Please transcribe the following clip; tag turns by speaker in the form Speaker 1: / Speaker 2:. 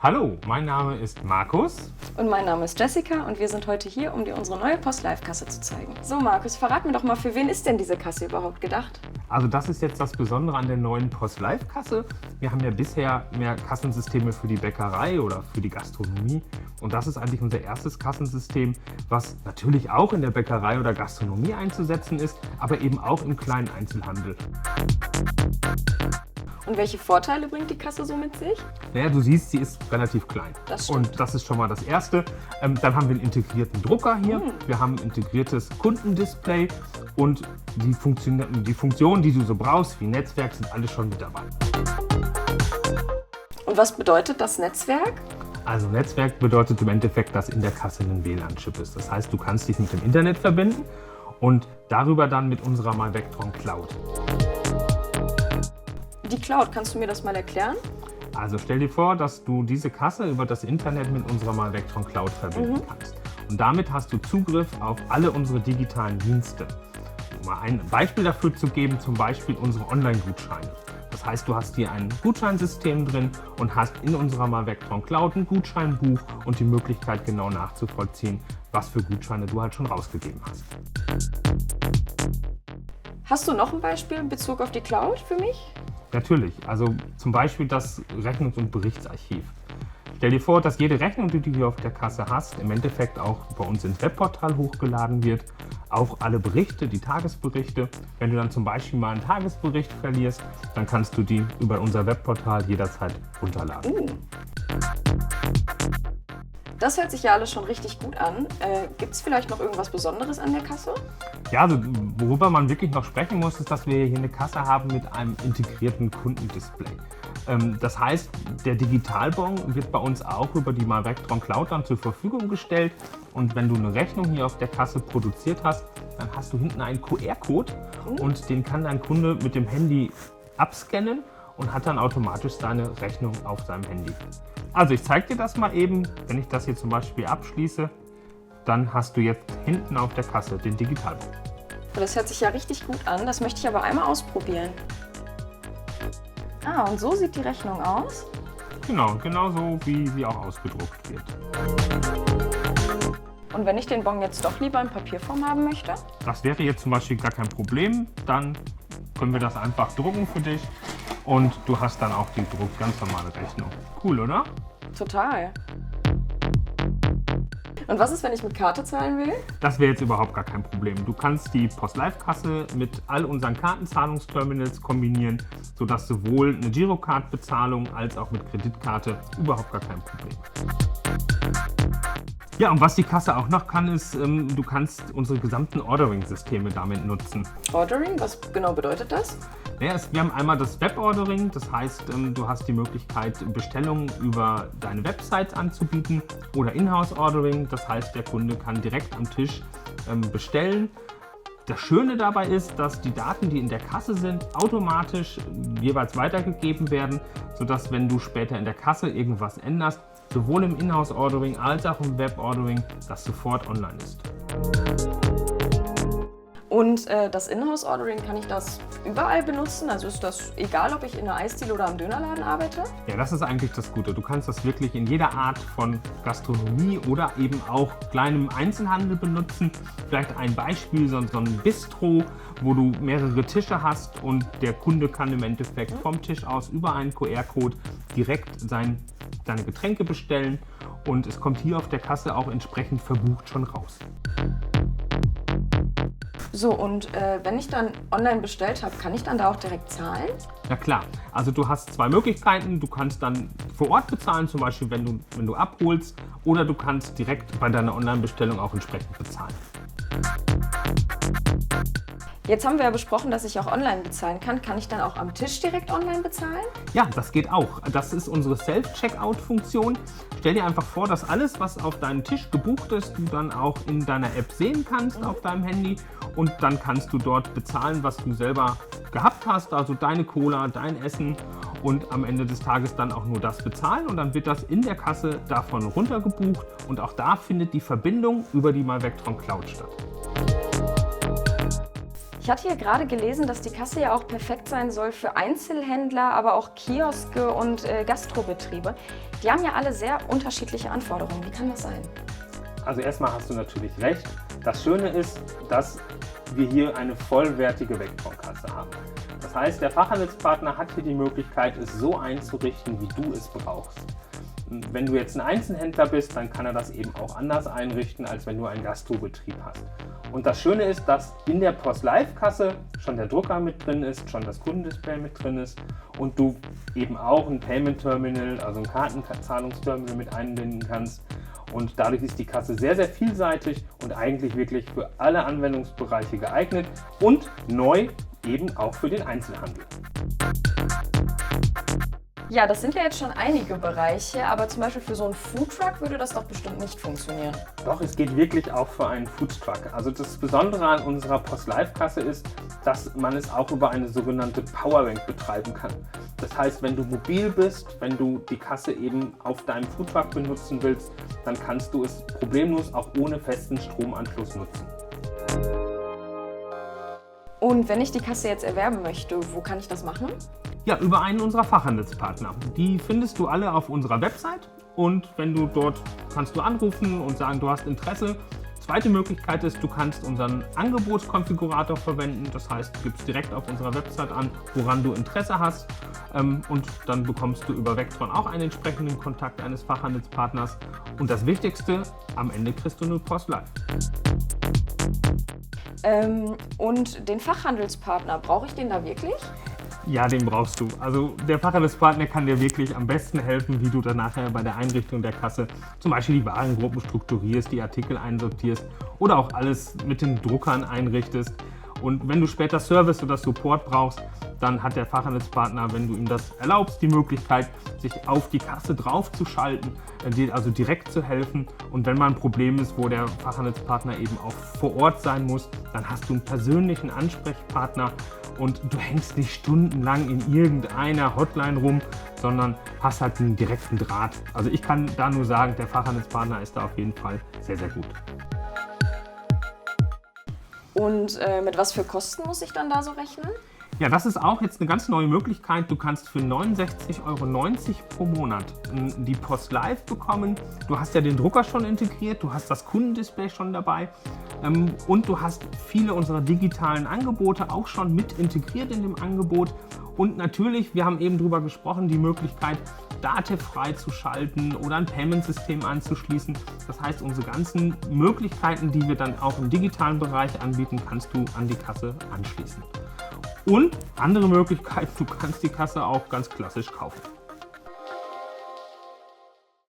Speaker 1: Hallo, mein Name ist Markus.
Speaker 2: Und mein Name ist Jessica und wir sind heute hier, um dir unsere neue Post-Live-Kasse zu zeigen. So Markus, verrat mir doch mal, für wen ist denn diese Kasse überhaupt gedacht?
Speaker 1: Also das ist jetzt das Besondere an der neuen Post-Live-Kasse. Wir haben ja bisher mehr Kassensysteme für die Bäckerei oder für die Gastronomie. Und das ist eigentlich unser erstes Kassensystem, was natürlich auch in der Bäckerei oder Gastronomie einzusetzen ist, aber eben auch im kleinen Einzelhandel.
Speaker 2: Und welche Vorteile bringt die Kasse so mit sich?
Speaker 1: Naja, du siehst, sie ist relativ klein.
Speaker 2: Das stimmt.
Speaker 1: Und das ist schon mal das Erste. Dann haben wir einen integrierten Drucker hier. Wir haben ein integriertes Kundendisplay und die Funktionen, die du so brauchst, wie Netzwerk, sind alle schon mit dabei.
Speaker 2: Und was bedeutet das Netzwerk?
Speaker 1: Also Netzwerk bedeutet im Endeffekt, dass in der Kasse ein WLAN-Chip ist. Das heißt, du kannst dich mit dem Internet verbinden und darüber dann mit unserer MyVectron Cloud.
Speaker 2: Die Cloud, kannst du mir das mal erklären?
Speaker 1: Also stell dir vor, dass du diese Kasse über das Internet mit unserer MyVectron Cloud verbinden kannst. Und damit hast du Zugriff auf alle unsere digitalen Dienste. Um mal ein Beispiel dafür zu geben, zum Beispiel unsere Online-Gutscheine. Das heißt, du hast hier ein Gutscheinsystem drin und hast in unserer MyVectron Cloud ein Gutscheinbuch und die Möglichkeit genau nachzuvollziehen, was für Gutscheine du halt schon rausgegeben hast.
Speaker 2: Hast du noch ein Beispiel in Bezug auf die Cloud für mich?
Speaker 1: Natürlich, also zum Beispiel das Rechnungs- und Berichtsarchiv. Stell dir vor, dass jede Rechnung, die du hier auf der Kasse hast, im Endeffekt auch bei uns ins Webportal hochgeladen wird. Auch alle Berichte, die Tagesberichte. Wenn du dann zum Beispiel mal einen Tagesbericht verlierst, dann kannst du die über unser Webportal jederzeit runterladen.
Speaker 2: Das hört sich ja alles schon richtig gut an. Gibt es vielleicht noch irgendwas Besonderes an der Kasse?
Speaker 1: Ja, also worüber man wirklich noch sprechen muss, ist, dass wir hier eine Kasse haben mit einem integrierten Kundendisplay. Das heißt, der Digitalbon wird bei uns auch über die MyVectron Cloud dann zur Verfügung gestellt. Und wenn du eine Rechnung hier auf der Kasse produziert hast, dann hast du hinten einen QR-Code und den kann dein Kunde mit dem Handy abscannen und hat dann automatisch seine Rechnung auf seinem Handy. Also ich zeige dir das mal eben. Wenn ich das hier zum Beispiel abschließe, dann hast du jetzt hinten auf der Kasse den Digitalbon.
Speaker 2: Das hört sich ja richtig gut an. Das möchte ich aber einmal ausprobieren. Ah, und so sieht die Rechnung aus?
Speaker 1: Genau so, wie sie auch ausgedruckt wird.
Speaker 2: Und wenn ich den Bon jetzt doch lieber in Papierform haben möchte?
Speaker 1: Das wäre jetzt zum Beispiel gar kein Problem. Dann können wir das einfach drucken für dich und du hast dann auch die ganz normale Rechnung. Cool, oder?
Speaker 2: Total. Und was ist, wenn ich mit Karte zahlen will?
Speaker 1: Das wäre jetzt überhaupt gar kein Problem. Du kannst die Post-Live-Kasse mit all unseren Kartenzahlungsterminals kombinieren, sodass sowohl eine Girocard-Bezahlung als auch mit Kreditkarte überhaupt gar kein Problem. Ja, und was die Kasse auch noch kann, ist, du kannst unsere gesamten Ordering-Systeme damit nutzen.
Speaker 2: Ordering, was genau bedeutet das?
Speaker 1: Ja, wir haben einmal das Web-Ordering, das heißt, du hast die Möglichkeit, Bestellungen über deine Website anzubieten oder Inhouse-Ordering, das heißt, der Kunde kann direkt am Tisch bestellen. Das Schöne dabei ist, dass die Daten, die in der Kasse sind, automatisch jeweils weitergegeben werden, sodass, wenn du später in der Kasse irgendwas änderst, sowohl im Inhouse-Ordering als auch im Web-Ordering, das sofort online ist.
Speaker 2: Und das Inhouse-Ordering, kann ich das überall benutzen? Also ist das egal, ob ich in einer Eisdiele oder am Dönerladen arbeite?
Speaker 1: Ja, das ist eigentlich das Gute. Du kannst das wirklich in jeder Art von Gastronomie oder eben auch kleinem Einzelhandel benutzen. Vielleicht ein Beispiel, so ein Bistro, wo du mehrere Tische hast und der Kunde kann im Endeffekt vom Tisch aus über einen QR-Code direkt seine Getränke bestellen und es kommt hier auf der Kasse auch entsprechend verbucht schon raus.
Speaker 2: So, und wenn ich dann online bestellt habe, kann ich dann da auch direkt zahlen?
Speaker 1: Na klar, also du hast zwei Möglichkeiten. Du kannst dann vor Ort bezahlen, zum Beispiel wenn du abholst, oder du kannst direkt bei deiner Online-Bestellung auch entsprechend bezahlen.
Speaker 2: Jetzt haben wir ja besprochen, dass ich auch online bezahlen kann. Kann ich dann auch am Tisch direkt online bezahlen?
Speaker 1: Ja, das geht auch. Das ist unsere Self-Checkout-Funktion. Stell dir einfach vor, dass alles, was auf deinem Tisch gebucht ist, du dann auch in deiner App sehen kannst auf deinem Handy. Und dann kannst du dort bezahlen, was du selber gehabt hast, also deine Cola, dein Essen. Und am Ende des Tages dann auch nur das bezahlen. Und dann wird das in der Kasse davon runtergebucht. Und auch da findet die Verbindung über die MyVectron Cloud statt.
Speaker 2: Ich Ich hatte hier gerade gelesen, dass die Kasse ja auch perfekt sein soll für Einzelhändler, aber auch Kioske und Gastrobetriebe. Die haben ja alle sehr unterschiedliche Anforderungen. Wie kann das sein?
Speaker 1: Also erstmal hast du natürlich recht. Das Schöne ist, dass wir hier eine vollwertige Vectron-Kasse haben. Das heißt, der Fachhandelspartner hat hier die Möglichkeit, es so einzurichten, wie du es brauchst. Wenn du jetzt ein Einzelhändler bist, dann kann er das eben auch anders einrichten, als wenn du einen Gastrobetrieb hast. Und das Schöne ist, dass in der PostLive-Kasse schon der Drucker mit drin ist, schon das Kundendisplay mit drin ist und du eben auch ein Payment Terminal, also ein Kartenzahlungsterminal mit einbinden kannst. Und dadurch ist die Kasse sehr, sehr vielseitig und eigentlich wirklich für alle Anwendungsbereiche geeignet und neu eben auch für den Einzelhandel.
Speaker 2: Ja, das sind ja jetzt schon einige Bereiche, aber zum Beispiel für so einen Foodtruck würde das doch bestimmt nicht funktionieren.
Speaker 1: Doch, es geht wirklich auch für einen Foodtruck. Also das Besondere an unserer PostLive-Kasse ist, dass man es auch über eine sogenannte Powerbank betreiben kann. Das heißt, wenn du mobil bist, wenn du die Kasse eben auf deinem Foodtruck benutzen willst, dann kannst du es problemlos auch ohne festen Stromanschluss nutzen.
Speaker 2: Und wenn ich die Kasse jetzt erwerben möchte, wo kann ich das machen?
Speaker 1: Ja, über einen unserer Fachhandelspartner. Die findest du alle auf unserer Website und wenn du dort kannst du anrufen und sagen, du hast Interesse. Zweite Möglichkeit ist, du kannst unseren Angebotskonfigurator verwenden. Das heißt, du gibst direkt auf unserer Website an, woran du Interesse hast und dann bekommst du über Vectron auch einen entsprechenden Kontakt eines Fachhandelspartners. Und das Wichtigste, am Ende kriegst du eine PostLive.
Speaker 2: Und den Fachhandelspartner, brauche ich den da wirklich?
Speaker 1: Ja, den brauchst du. Also der Fachhandelspartner kann dir wirklich am besten helfen, wie du dann nachher bei der Einrichtung der Kasse zum Beispiel die Warengruppen strukturierst, die Artikel einsortierst oder auch alles mit den Druckern einrichtest. Und wenn du später Service oder Support brauchst, dann hat der Fachhandelspartner, wenn du ihm das erlaubst, die Möglichkeit, sich auf die Kasse draufzuschalten, dir also direkt zu helfen. Und wenn mal ein Problem ist, wo der Fachhandelspartner eben auch vor Ort sein muss, dann hast du einen persönlichen Ansprechpartner und du hängst nicht stundenlang in irgendeiner Hotline rum, sondern hast halt einen direkten Draht. Also ich kann da nur sagen, der Fachhandelspartner ist da auf jeden Fall sehr, sehr gut.
Speaker 2: Und mit was für Kosten muss ich dann da so rechnen?
Speaker 1: Ja, das ist auch jetzt eine ganz neue Möglichkeit. Du kannst für 69,90 € pro Monat die PostLive bekommen. Du hast ja den Drucker schon integriert, du hast das Kundendisplay schon dabei und du hast viele unserer digitalen Angebote auch schon mit integriert in dem Angebot. Und natürlich, wir haben eben drüber gesprochen, die Möglichkeit, Datev freizuschalten oder ein Payment-System anzuschließen. Das heißt, unsere ganzen Möglichkeiten, die wir dann auch im digitalen Bereich anbieten, kannst du an die Kasse anschließen. Und andere Möglichkeiten, du kannst die Kasse auch ganz klassisch kaufen.